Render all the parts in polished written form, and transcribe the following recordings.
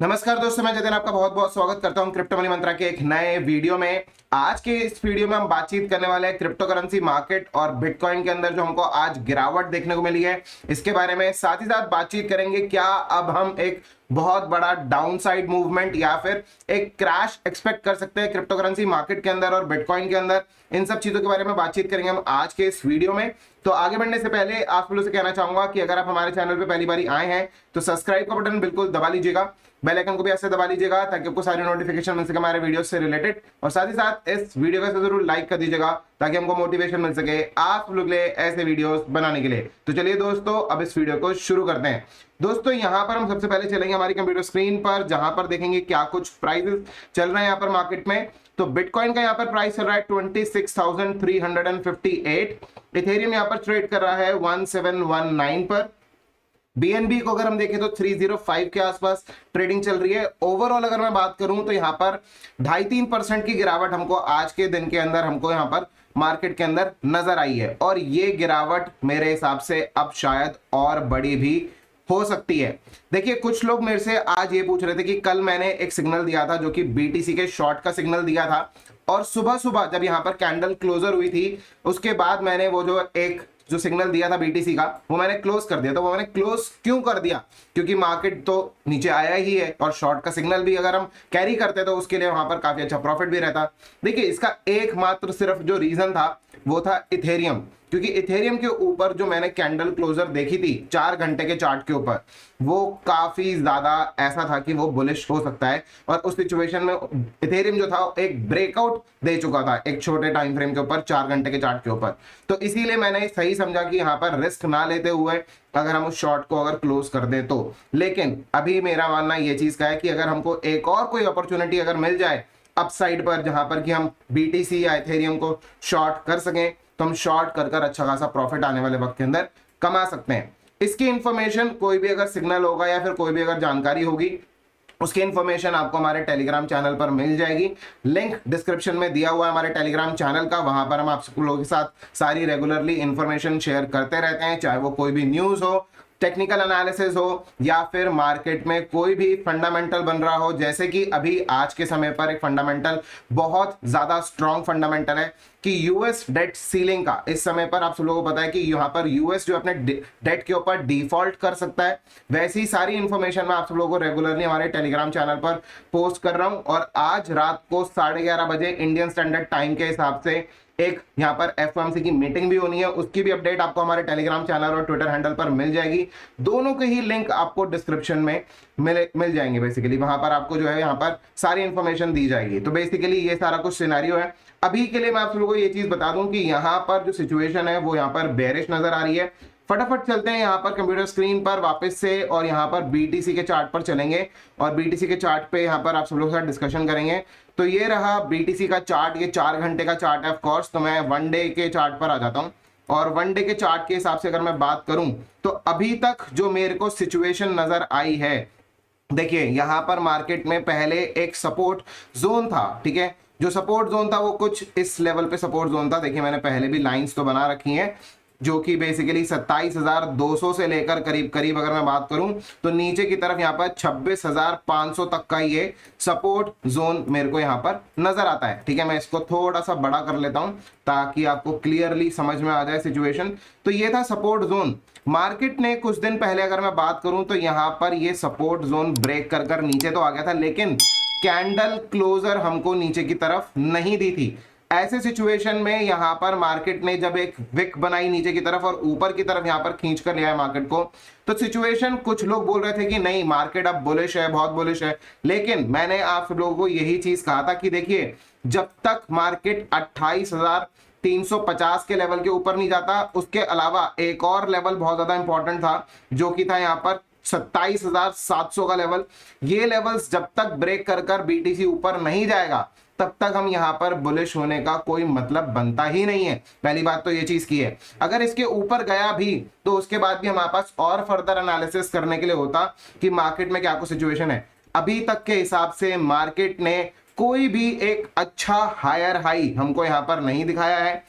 नमस्कार दोस्तों, मैं जतिन आपका बहुत बहुत स्वागत करता हूं क्रिप्टो मनी मंत्रा के एक नए वीडियो में। आज के इस वीडियो में हम बातचीत करने वाले हैं क्रिप्टो करेंसी मार्केट और बिटकॉइन के अंदर जो हमको आज गिरावट देखने को मिली है इसके बारे में। साथ ही साथ बातचीत करेंगे क्या अब हम एक बहुत बड़ा डाउनसाइड मूवमेंट या फिर एक क्रैश एक्सपेक्ट कर सकते हैं क्रिप्टो करेंसी मार्केट के अंदर और बिटकॉइन के अंदर। इन सब चीजों के बारे में बातचीत करेंगे हम आज के इस वीडियो में। तो आगे बढ़ने से पहले आप लोगों से कहना चाहूंगा कि अगर आप हमारे चैनल पे पहली बार आए हैं तो सब्सक्राइब का बटन बिल्कुल दबा लीजिएगा, बेल आइकन को भी ऐसे दबा लीजिएगा ताकि आपको सारी नोटिफिकेशन मिल सके हमारे वीडियो से रिलेटेड। और साथ ही साथ इस वीडियो को जरूर लाइक कर दीजिएगा ताकि हमको मोटिवेशन मिल सके आप लोग के लिए ऐसे वीडियोस बनाने के लिए। तो चलिए दोस्तों, अब इस वीडियो को शुरू करते हैं। दोस्तों यहाँ पर हम सबसे पहले चलेंगे हमारी कंप्यूटर स्क्रीन पर, जहां पर देखेंगे क्या कुछ प्राइसेस चल रहे हैं यहाँ पर मार्केट में। तो बिटकॉइन का यहाँ पर प्राइस चल रहा है 26,358। इथेरियम यहाँ पर ट्रेड कर रहा है 1719 पर। बीएनबी को अगर हम देखें तो 305 के आसपास ट्रेडिंग चल रही है। ओवरऑल अगर मैं बात करूं तो यहाँ पर 2.5-3% की गिरावट हमको आज के दिन के अंदर हमको यहाँ पर मार्केट के अंदर नजर आई है। और ये गिरावट मेरे हिसाब से अब शायद और बड़ी भी हो सकती है। देखिए, कुछ लोग मेरे से आज ये पूछ रहे थे कि कल मैंने एक सिग्नल दिया था जो कि बीटीसी के शॉर्ट का सिग्नल दिया था, और सुबह सुबह जब यहाँ पर कैंडल क्लोजर हुई थी उसके बाद मैंने वो जो सिग्नल दिया था बीटीसी का वो मैंने क्लोज कर दिया। तो वो मैंने क्लोज क्यों कर दिया? क्योंकि मार्केट तो नीचे आया ही है और शॉर्ट का सिग्नल भी अगर हम कैरी करते तो उसके लिए वहां पर काफी अच्छा प्रॉफिट भी रहता। देखिए, इसका एकमात्र सिर्फ जो रीजन था वो था इथेरियम, क्योंकि इथेरियम के ऊपर जो मैंने कैंडल क्लोजर देखी थी 4 घंटे के चार्ट के ऊपर, वो काफी ज्यादा ऐसा था कि वो बुलिश हो सकता है। और उस सिचुएशन में इथेरियम जो था एक ब्रेकआउट दे चुका था एक छोटे टाइम फ्रेम के ऊपर, 4 घंटे के चार्ट के ऊपर। तो इसीलिए मैंने सही समझा कि यहाँ पर रिस्क ना लेते हुए अगर हम उस शॉर्ट को अगर क्लोज कर दें तो। लेकिन अभी मेरा मानना ये चीज का है कि अगर हमको एक और कोई अपॉर्चुनिटी अगर मिल जाए अपसाइड पर, जहां पर कि हम बीटीसी या इथेरियम को शॉर्ट कर सकें, तो हम शॉर्ट कर कर अच्छा खासा प्रॉफिट आने वाले वक्त के अंदर कमा सकते हैं। इसकी इंफॉर्मेशन कोई भी अगर सिग्नल होगा या फिर कोई भी अगर जानकारी होगी उसकी इंफॉर्मेशन आपको हमारे टेलीग्राम चैनल पर मिल जाएगी। लिंक डिस्क्रिप्शन में दिया हुआ है हमारे टेलीग्राम चैनल का। वहां पर हम आप लोगों के साथ सारी रेगुलरली इंफॉर्मेशन शेयर करते रहते हैं, चाहे वो कोई भी न्यूज हो, टेक्निकल एनालिसिस हो या फिर मार्केट में कोई भी फंडामेंटल बन रहा हो। जैसे कि अभी आज के समय पर एक फंडामेंटल बहुत ज्यादा स्ट्रॉन्ग फंडामेंटल है कि यूएस डेट सीलिंग का इस समय पर आप सब लोगों को पता है कि यहाँ पर यूएस जो अपने डेट के ऊपर डिफॉल्ट कर सकता है। वैसी सारी इंफॉर्मेशन मैं आप सब लोगों को रेगुलरली हमारे टेलीग्राम चैनल पर पोस्ट कर रहा हूं। और आज रात को 11:30 बजे इंडियन स्टैंडर्ड टाइम के हिसाब से एक यहाँ पर एफओएमसी की मीटिंग भी होनी है, उसकी भी अपडेट आपको हमारे टेलीग्राम चैनल और ट्विटर हैंडल पर मिल जाएगी। दोनों के ही लिंक आपको डिस्क्रिप्शन में मिल जाएंगे। बेसिकली वहां पर आपको जो है यहाँ पर सारी इंफॉर्मेशन दी जाएगी। तो बेसिकली ये सारा कुछ सिनेरियो है। अभी के लिए मैं आप लोगों को ये चीज बता दूं कि यहाँ पर जो सिचुएशन है वो यहाँ पर बेरिश नजर आ रही है। फटाफट चलते हैं यहाँ पर कंप्यूटर स्क्रीन पर वापस से और यहाँ पर बीटीसी के चार्ट पर चलेंगे और बीटीसी के चार्ट पे यहाँ पर आप सब लोगों के साथ डिस्कशन करेंगे। तो ये रहा बीटीसी का चार्ट, ये 4 घंटे का चार्ट है ऑफ कोर्स। तो मैं 1 डे के चार्ट पर आ जाता हूँ और 1 डे के चार्ट के हिसाब से अगर मैं बात करूं तो अभी तक जो मेरे को सिचुएशन नजर आई है, देखिए यहाँ पर मार्केट में पहले एक सपोर्ट जोन था, ठीक है। जो सपोर्ट जोन था वो कुछ इस लेवल पे सपोर्ट जोन था। देखिए, मैंने पहले भी लाइंस तो बना रखी हैं जो कि बेसिकली 27,200 से लेकर करीब करीब अगर मैं बात करूं तो नीचे की तरफ यहाँ पर 26,500 तक का ये सपोर्ट जोन मेरे को यहाँ पर नजर आता है, ठीक है। मैं इसको थोड़ा सा बड़ा कर लेता हूं ताकि आपको क्लियरली समझ में आ जाए सिचुएशन। तो ये था सपोर्ट जोन। मार्केट ने कुछ दिन पहले अगर मैं बात करूं तो यहाँ पर ये सपोर्ट जोन ब्रेक कर कर नीचे तो आ गया था, लेकिन कैंडल क्लोजर हमको नीचे की तरफ नहीं दी थी। ऐसे सिचुएशन में यहां पर मार्केट ने जब एक विक बनाई नीचे की तरफ और ऊपर की तरफ यहां पर खींच कर लिया है मार्केट को, तो सिचुएशन कुछ लोग बोल रहे थे कि नहीं मार्केट अब बुलिश है, बहुत बुलिश है। लेकिन मैंने आप सब लोगों को यही चीज कहा था कि देखिए, जब तक मार्केट 28,350 के लेवल के ऊपर नहीं जाता, उसके अलावा एक और लेवल बहुत ज्यादा इंपॉर्टेंट था जो कि था यहाँ पर 27,700 का लेवल। ये लेवल्स जब तक ब्रेक कर कर बीटीसी ऊपर नहीं जाएगा तब तक हम यहां पर बुलिश होने का कोई मतलब बनता ही नहीं है। पहली बात तो ये चीज की है। अगर इसके ऊपर गया भी तो उसके बाद भी हमारे पास और फर्दर एनालिसिस करने के लिए होता कि मार्केट में क्या कुछ सिचुएशन है। अभी तक के हिसाब से मार्केट ने कोई भी एक अच्छा हायर हाई हमको यहां पर नहीं दिखाया है,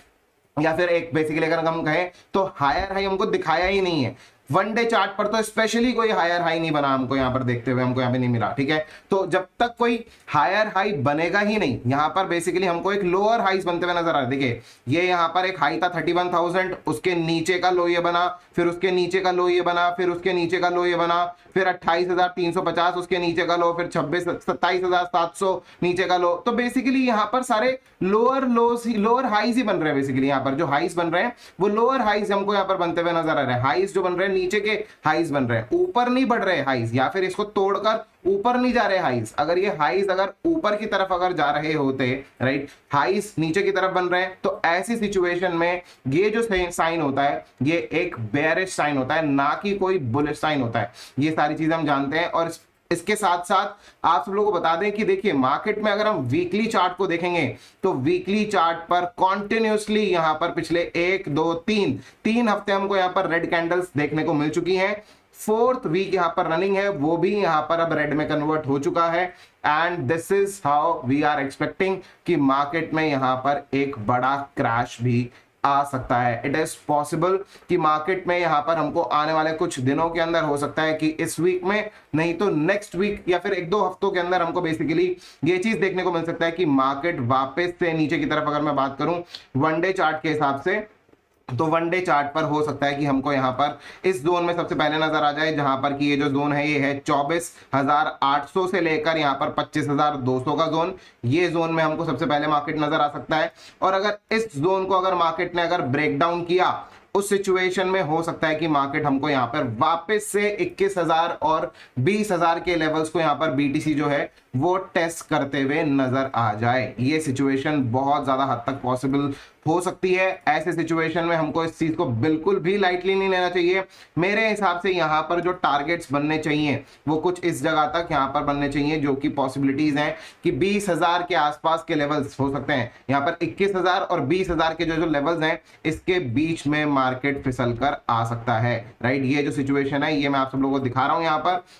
या फिर एक बेसिकली अगर हम कहें तो हायर हाई हमको दिखाया ही नहीं है। वन डे चार्ट पर तो स्पेशली कोई हायर हाई नहीं बना हमको यहाँ पर देखते हुए, हमको यहाँ पे नहीं मिला, ठीक है। तो जब तक कोई हायर हाई बनेगा ही नहीं, यहाँ पर बेसिकली हमको एक लोअर हाइस बनते हुए नजर आ रहा है। देखिए ये यहाँ पर एक हाई था 31,000, उसके नीचे का लो ये बना, फिर उसके नीचे का लो ये बना, फिर उसके नीचे का लो ये बना, फिर 28,350 उसके नीचे का लो, फिर 27,700 नीचे का लो। तो बेसिकली यहाँ पर सारे लोअर लोस ही, लोअर हाइज ही बन रहे हैं। बेसिकली यहाँ पर जो हाइज बन रहे हैं वो लोअर हाइज हमको यहाँ पर बनते हुए नजर आ रहे हैं। हाइज जो बन रहे हैं नीचे के हाइज बन रहे हैं, ऊपर नहीं बढ़ रहे हाइज, या फिर इसको तोड़कर ऊपर नहीं जा रहे हाइज। अगर ये हाइज अगर ऊपर की तरफ अगर जा रहे होते, राइट, हाइज नीचे की तरफ बन रहे हैं, तो ऐसी सिचुएशन में ये जो साइन होता है ये एक बेयरिश साइन होता है, ना कि कोई बुलिश साइन होता है। ये सारी चीजें हम जानते हैं। और इसके साथ साथ आप सब लोगों को बता दें कि देखिए मार्केट में अगर हम वीकली चार्ट को देखेंगे तो वीकली चार्ट पर कॉन्टिन्यूसली यहां पर पिछले 1 2 3 हफ्ते हमको यहां पर रेड कैंडल्स देखने को मिल चुकी हैं। फोर्थ वीक यहां पर रनिंग है, वो भी यहां पर अब रेड में कन्वर्ट हो चुका है। And this is how we are expecting कि मार्केट में यहां पर एक बड़ा क्रैश भी आ सकता है। इट इज पॉसिबल कि मार्केट में यहां पर हमको आने वाले कुछ दिनों के अंदर, हो सकता है कि इस वीक में, नहीं तो नेक्स्ट वीक या फिर 1 2 हफ्तों के अंदर हमको बेसिकली ये चीज देखने को मिल सकता है कि मार्केट वापस से नीचे की तरफ, अगर मैं बात करूं वन डे चार्ट के हिसाब से, तो वन डे चार्ट पर हो सकता है कि हमको यहां पर इस जोन में सबसे पहले नजर आ जाए, जहां पर कि ये जो जोन है ये है 24,800 से लेकर यहां पर 25,200 का जोन। ये जोन में हमको सबसे पहले मार्केट नजर आ सकता है। और अगर इस जोन को अगर मार्केट ने अगर ब्रेक डाउन किया, उस सिचुएशन में हो सकता है कि मार्केट हमको यहां पर वापस से 21,000 और 20,000 के लेवल्स को यहां पर बीटीसी जो है वो टेस्ट करते हुए नजर आ जाए। ये सिचुएशन बहुत ज्यादा हद तक पॉसिबल हो सकती है। ऐसे सिचुएशन में हमको इस चीज को बिल्कुल भी लाइटली नहीं लेना चाहिए। मेरे हिसाब से यहाँ पर जो टारगेट्स बनने चाहिए वो कुछ इस जगह तक यहाँ पर बनने चाहिए, जो कि पॉसिबिलिटीज हैं कि 20,000 के आसपास के लेवल्स हो सकते हैं। यहाँ पर 21,000 और 20,000 के जो लेवल्स हैं, इसके बीच में मार्केट फिसल कर आ सकता है, राइट। ये जो सिचुएशन है ये मैं आप सब लोगों को दिखा रहा हूँ।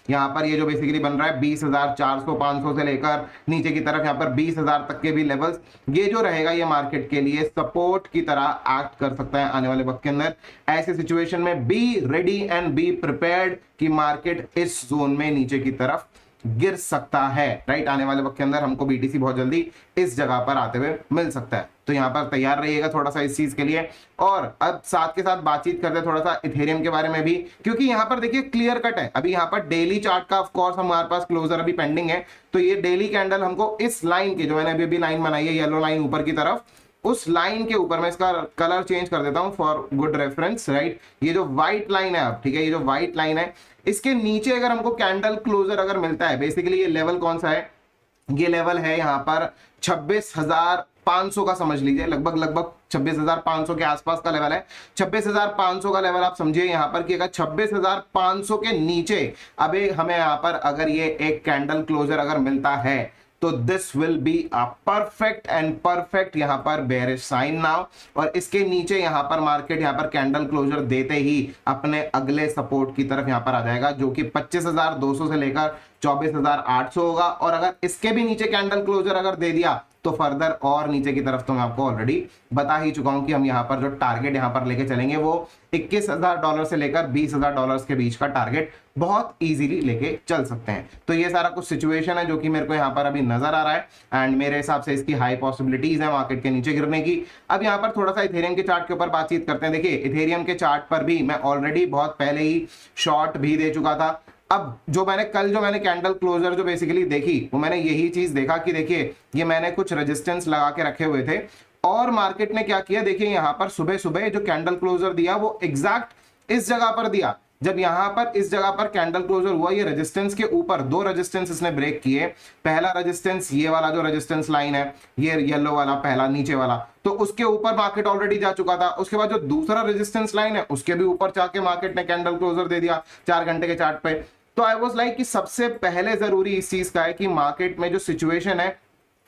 यहाँ पर ये जो बेसिकली बन रहा है 20,400 500 से लेकर नीचे की तरफ यहाँ पर 20,000 तक के भी लेवल्स, ये जो रहेगा ये मार्केट के लिए सपोर्ट की तरह एक्ट कर सकता है आने वाले वक्त के अंदर। ऐसे सिचुएशन में be ready and be prepared कि मार्केट इस जोन में नीचे की तरफ गिर सकता है, राइट। आने वाले वक्त के अंदर हमको बीटीसी बहुत जल्दी इस जगह पर आते हुए मिल सकता है, तो यहां पर तैयार रहिएगा थोड़ा सा इस चीज के लिए। और अब साथ के साथ बातचीत करते हैं थोड़ा सा इथेरियम के बारे में भी, क्योंकि यहां पर देखिए क्लियर कट है। अभी यहां पर डेली चार्ट का ऑफ कोर्स हमारे पास क्लोजर अभी पेंडिंग है, तो ये डेली कैंडल हमको इस लाइन के, जो मैंने अभी लाइन बनाई है येलो लाइन ऊपर की तरफ, उस लाइन के ऊपर, मैं इसका कलर चेंज कर देता हूं फॉर गुड रेफरेंस, राइट। ये जो व्हाइट लाइन है अब, ठीक है, ये जो व्हाइट लाइन है इसके नीचे अगर हमको कैंडल क्लोजर अगर मिलता है, बेसिकली ये लेवल कौन सा है, ये लेवल है यहाँ पर 26,500 का, समझ लीजिए लगभग 26,500 के आसपास का लेवल है। 26,500 का लेवल आप समझिए यहाँ पर कि अगर 26,500 के नीचे अभी हमें यहाँ पर अगर ये एक कैंडल क्लोजर अगर मिलता है, तो this will be a perfect यहाँ पर बेयरिश साइन नाउ। और इसके नीचे यहाँ पर मार्केट यहाँ पर कैंडल क्लोजर देते ही अपने अगले सपोर्ट की तरफ यहाँ पर आ जाएगा, जो कि 25,200 से लेकर 24,800 होगा। और अगर इसके भी नीचे कैंडल क्लोजर अगर दे दिया तो फर्दर और नीचे की तरफ तो मैं आपको ऑलरेडी बता ही चुका हूं कि हम यहाँ पर जो टारगेट यहाँ पर लेके चलेंगे वो $21,000 से लेकर $20,000 के बीच का टारगेट बहुत इजीली लेके चल सकते हैं। तो ये सारा कुछ सिचुएशन है जो कि मेरे को यहाँ पर अभी नजर आ रहा है, एंड मेरे हिसाब से इसकी हाई पॉसिबिलिटीज है मार्केट के नीचे गिरने की। अब यहाँ पर थोड़ा सा इथेरियम के चार्ट के ऊपर बातचीत करते हैं। देखिए इथेरियम के चार्ट पर भी मैं ऑलरेडी बहुत पहले ही शॉर्ट भी दे चुका था। अब जो मैंने कैंडल क्लोजर जो बेसिकली देखी, वो मैंने यही चीज देखा कि देखिए ये मैंने कुछ रेजिस्टेंस लगा के रखे हुए थे, और मार्केट ने क्या किया, देखिए यहाँ पर सुबह सुबह जो कैंडल क्लोजर दिया वो एग्जैक्ट इस जगह पर दिया। जब यहाँ पर इस जगह पर कैंडल क्लोजर हुआ, ये रेजिस्टेंस के ऊपर 2 रेजिस्टेंस इसने ब्रेक किए। पहला रेजिस्टेंस ये वाला जो रेजिस्टेंस लाइन है, ये येलो वाला पहला नीचे वाला, तो उसके ऊपर मार्केट ऑलरेडी जा चुका था। उसके बाद जो दूसरा रेजिस्टेंस लाइन है उसके भी ऊपर जाके मार्केट ने कैंडल क्लोजर दे दिया 4 घंटे के चार्ट पे। तो आई वाज लाइक कि सबसे पहले जरूरी इस चीज का है कि मार्केट में जो सिचुएशन है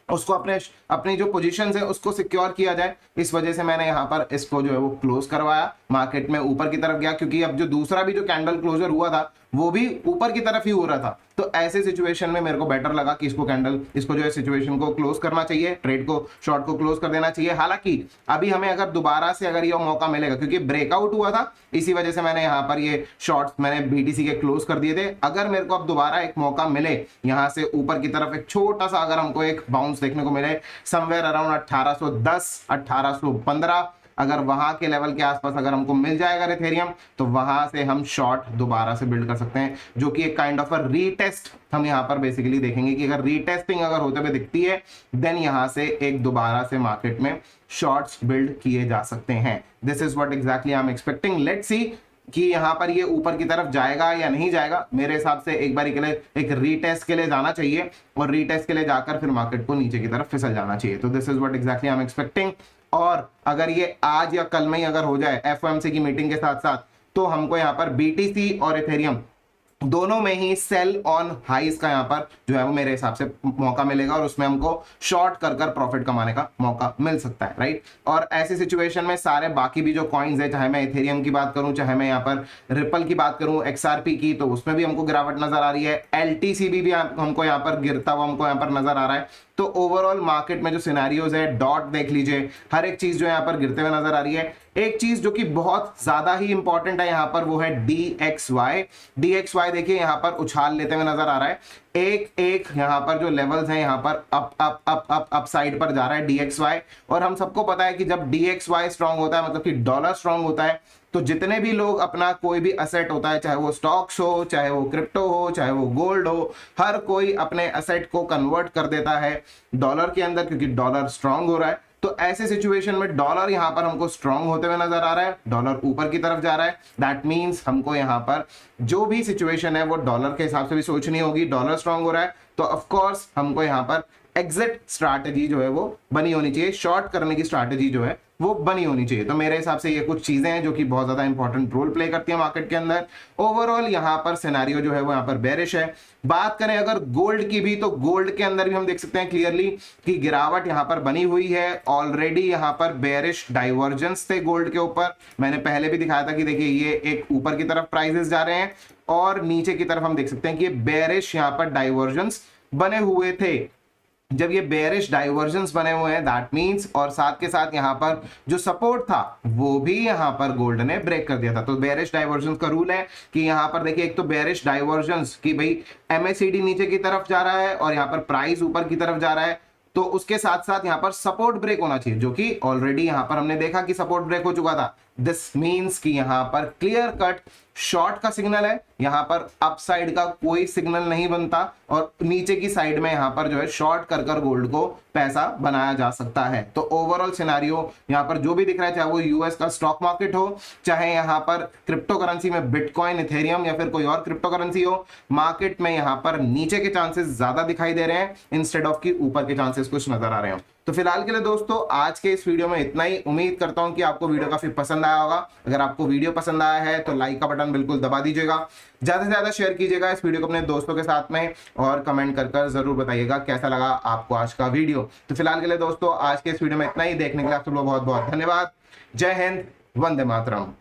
उसको अपनी जो पोजीशंस है उसको सिक्योर किया जाए। इस वजह से मैंने यहाँ पर इसको जो है वो क्लोज करवाया, मार्केट में ऊपर की तरफ गया, क्योंकि अब जो दूसरा भी जो कैंडल क्लोजर हुआ था वो भी ऊपर की तरफ ही हो रहा था। तो ऐसे सिचुएशन में मेरे को बेटर लगा कि इसको जो है सिचुएशन को क्लोज करना चाहिए, ट्रेड को, शॉर्ट को क्लोज कर देना चाहिए। हालांकि अभी हमें अगर दोबारा से अगर ये मौका मिलेगा, क्योंकि ब्रेकआउट हुआ था इसी वजह से मैंने यहाँ पर ये शॉर्ट्स मैंने बीटीसी के क्लोज कर दिए थे। अगर मेरे को अब दोबारा एक मौका मिले यहाँ से ऊपर की तरफ एक छोटा सा अगर हमको एक बाउंस देखने को मिले समवेयर अराउंड 1810 1815, अगर वहां के लेवल के आसपास अगर हमको मिल जाएगा इथेरियम, तो वहां से हम शॉर्ट दोबारा से बिल्ड कर सकते हैं, जो कि एक काइंड ऑफ अ रीटेस्ट हम यहां पर बेसिकली देखेंगे कि अगर रीटेस्टिंग अगर होते हुए दिखती है देन यहां से एक दोबारा से मार्केट में शॉर्ट्स बिल्ड किए जा सकते हैं। This is what exactly I am expecting. Let's see कि यहां पर ये ऊपर की तरफ जाएगा या नहीं जाएगा। मेरे हिसाब से एक बारी के लिए एक रीटेस्ट के लिए जाना चाहिए और रीटेस्ट के लिए जाकर फिर मार्केट को नीचे की तरफ फिसल जाना चाहिए। तो this is what exactly I am expecting. और अगर ये आज या कल में ही अगर हो जाए एफओएमसी की मीटिंग के साथ साथ, तो हमको यहाँ पर बीटीसी और इथेरियम दोनों में ही सेल ऑन हाइस का यहाँ पर जो है वो मेरे हिसाब से मौका मिलेगा और उसमें हमको शॉर्ट कर प्रॉफिट कमाने का मौका मिल सकता है, राइट। और ऐसी सिचुएशन में सारे बाकी भी जो कॉइन्स है, चाहे मैं इथेरियम की बात करूं, चाहे मैं यहाँ पर रिपल की बात करूं, एक्सआरपी की, तो उसमें भी हमको गिरावट नजर आ रही है। एलटीसीबी भी हमको यहाँ पर गिरता हुआ हमको यहाँ पर नजर आ रहा है। तो ओवरऑल मार्केट में जो सिनेरियोज है, डॉट देख लीजिए, हर एक चीज जो यहाँ पर गिरते हुए नजर आ रही है। एक चीज जो कि बहुत ज्यादा ही इंपॉर्टेंट है यहाँ पर वो है DXY। DXY देखिए यहाँ पर उछाल लेते हुए नजर आ रहा है। एक एक यहाँ पर जो लेवल्स हैं यहाँ पर अप साइड पर जा रहा है DXY। और हम सबको पता है कि जब DXY स्ट्रांग होता है, मतलब कि डॉलर स्ट्रांग होता है, तो जितने भी लोग अपना कोई भी असेट होता है, चाहे वो स्टॉक्स हो, चाहे वो क्रिप्टो हो, चाहे वो गोल्ड हो, हर कोई अपने असेट को कन्वर्ट कर देता है डॉलर के अंदर, क्योंकि डॉलर स्ट्रांग हो रहा है। तो ऐसे सिचुएशन में डॉलर यहां पर हमको स्ट्रांग होते हुए नजर आ रहा है, डॉलर ऊपर की तरफ जा रहा है। दैट मींस हमको यहां पर जो भी सिचुएशन है वो डॉलर के हिसाब से भी सोचनी होगी। डॉलर स्ट्रांग हो रहा है तो ऑफ कोर्स हमको यहां पर एग्जिट स्ट्रैटेजी जो है वो बनी होनी चाहिए, शॉर्ट करने की स्ट्रैटेजी जो है वो बनी होनी चाहिए। तो मेरे हिसाब से ये कुछ चीजें हैं जो कि बहुत ज्यादा इंपॉर्टेंट रोल प्ले करती है मार्केट के अंदर। ओवरऑल यहाँ पर सिनेरियो जो है वो यहाँ पर बेरिश है। बात करें अगर गोल्ड की भी, तो गोल्ड के अंदर भी हम देख सकते हैं क्लियरली कि गिरावट यहाँ पर बनी हुई है। ऑलरेडी यहाँ पर बेरिश डाइवर्जेंस थे गोल्ड के ऊपर, मैंने पहले भी दिखाया था कि देखिए ये एक ऊपर की तरफ प्राइसेस जा रहे हैं और नीचे की तरफ हम देख सकते हैं कि ये बेरिश यहाँ पर डाइवर्जेंस बने हुए थे। जब ये बेरिश डाइवर्जेंस बने हुए हैं दैट मींस, और साथ के साथ यहाँ पर जो सपोर्ट था वो भी यहाँ पर गोल्ड ने ब्रेक कर दिया था। तो बेरिश डाइवर्जेंस का रूल है कि यहाँ पर देखिए एक तो बेरिश डाइवर्जेंस की भाई MACD नीचे की तरफ जा रहा है और यहाँ पर प्राइस ऊपर की तरफ जा रहा है, तो उसके साथ साथ यहाँ पर सपोर्ट ब्रेक होना चाहिए, जो कि ऑलरेडी यहाँ पर हमने देखा कि सपोर्ट ब्रेक हो चुका था। दिस मींस कि यहाँ पर क्लियर कट शॉर्ट का सिग्नल है, यहाँ पर अपसाइड का कोई सिग्नल नहीं बनता और नीचे की साइड में यहाँ पर जो है शॉर्ट कर गोल्ड को पैसा बनाया जा सकता है। तो ओवरऑल सिनेरियो यहाँ पर जो भी दिख रहा है, चाहे वो यूएस का स्टॉक मार्केट हो, चाहे यहाँ पर क्रिप्टो करेंसी में बिटकॉइन, इथेरियम या फिर कोई और क्रिप्टो करेंसी हो, मार्केट में यहाँ पर नीचे के चांसेस ज्यादा दिखाई दे रहे हैं इंस्टेड ऑफ की ऊपर के चांसेस कुछ नजर आ रहे हैं। तो फिलहाल के लिए दोस्तों आज के इस वीडियो में इतना ही। उम्मीद करता हूं कि आपको वीडियो काफी पसंद आया होगा। अगर आपको वीडियो पसंद आया है तो लाइक का बटन बिल्कुल दबा दीजिएगा, ज्यादा से ज्यादा शेयर कीजिएगा इस वीडियो को अपने दोस्तों के साथ में और कमेंट कर जरूर बताइएगा कैसा लगा आपको आज का वीडियो। तो फिलहाल के लिए दोस्तों आज के इस वीडियो में इतना ही। देखने के लिए आप सब लोग बहुत बहुत धन्यवाद। जय हिंद, वंदे मातरम।